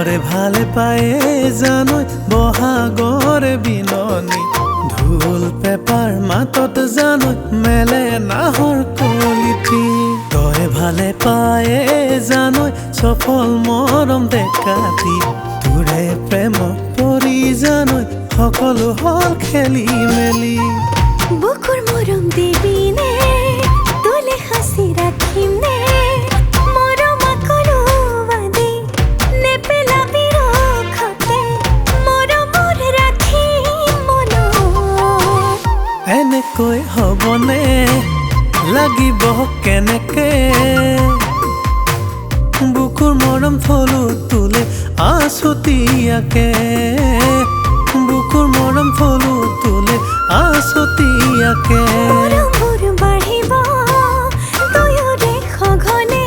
মৰে ভালে পায়ে জানৈ বহাগৰ বিননি ঢোল পেপাৰ মাতত জানৈ মেলে নাহৰ কলিটি তই ভালে পায়ে জানৈ সফল মৰম দেখাতি তোৰে প্ৰেম পৰি জানৈ সকলো হল খেলি মেলি বুকুৰ মৰম দিবি নে তোলে হাসি ৰাখিম নে মৰম আকলো বাদি নেপেলাবি ৰখতে মৰমৰ ৰাখিম মন এনেকৈ হ'বনে লাগিব কেনেকে বুকুৰ মৰম থলো তোলে আছতীয়াকে বুকুৰ মৰম থলো তোলে আছতীয়াকে মৰমবোৰ বাঢ়িব দুয়োৰে সঘনে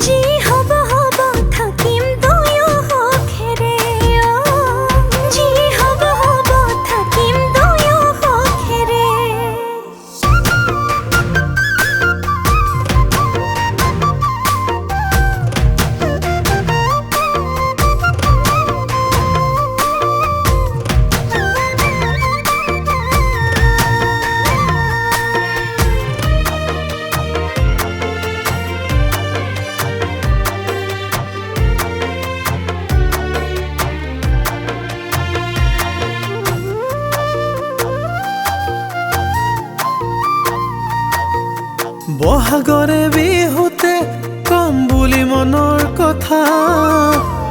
যি হ'ব হ'ব থাকিম দুয়ো সুখেৰে যি হ'ব হ'ব থাকিম দুয়ো সুখেৰে বহাগৰে বিহুতে কম বুলি মনৰ কথা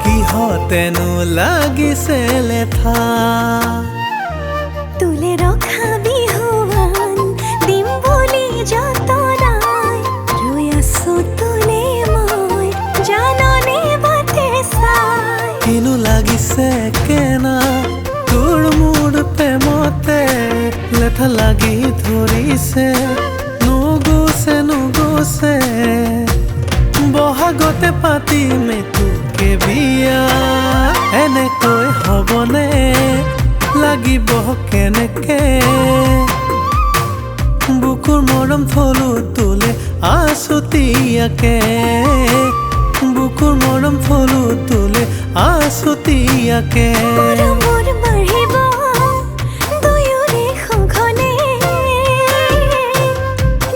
কিহতেনো লাগিছে লেঠা তোলে ৰখা বিহুৱান দিম বুলি যতনাই ৰৈ আছো তোলে মই জাননে বাটে চাই কিনো লাগিছে কেনা তোৰ মোৰ প্ৰেমতে লেঠা লাগি ধৰিছে নুগুছে বহাগতে পাতিম তোকে বিয়া এনেকৈ হ'বনে লাগিব কেনেকে বুকুৰ মৰম থলো তোলে আছতীয়াকে বুকুৰ মৰম থলো তোলে আছতীয়াকে মৰমৰ বাঢ়িব দুয়োৰে সঘনে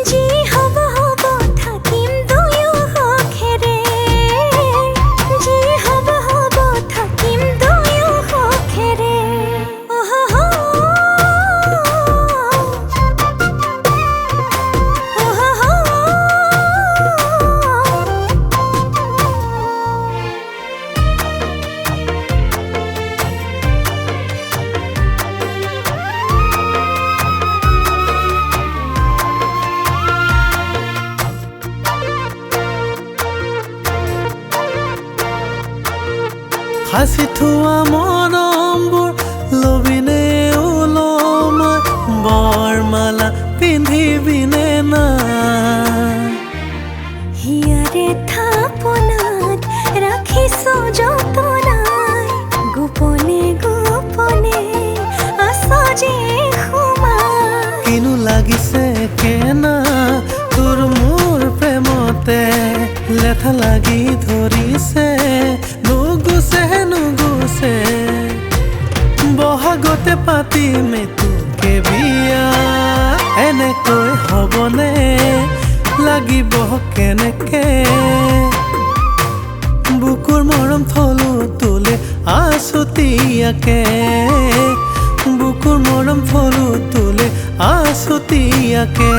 যি হ'ব হ'ব থাকিম দুয়ো সুখেৰে যি হ'ব হ'ব থাকিম দুয়ো সুখেৰে সাঁচি থোৱা মৰমবোৰ লবিনে ওলমাই বৰমালা পিন্ধিবিনে না হিয়াৰে থাপনাত ৰাখিছো যতনাই গোপনে গোপনে আছো যে সোমাই কিনো লাগিছে কেনা তোৰ মোৰ প্ৰেমতে লেঠা লাগি ধৰিছে নুগুছে বহাগতে পাতিম তোকে বিয়া এনেকৈ হ'বনে লাগিব কেনেকে বুকুৰ মৰম থলো তোলে আছতীয়াকে বুকুৰ মৰম থলো তোলে আছতীয়াকে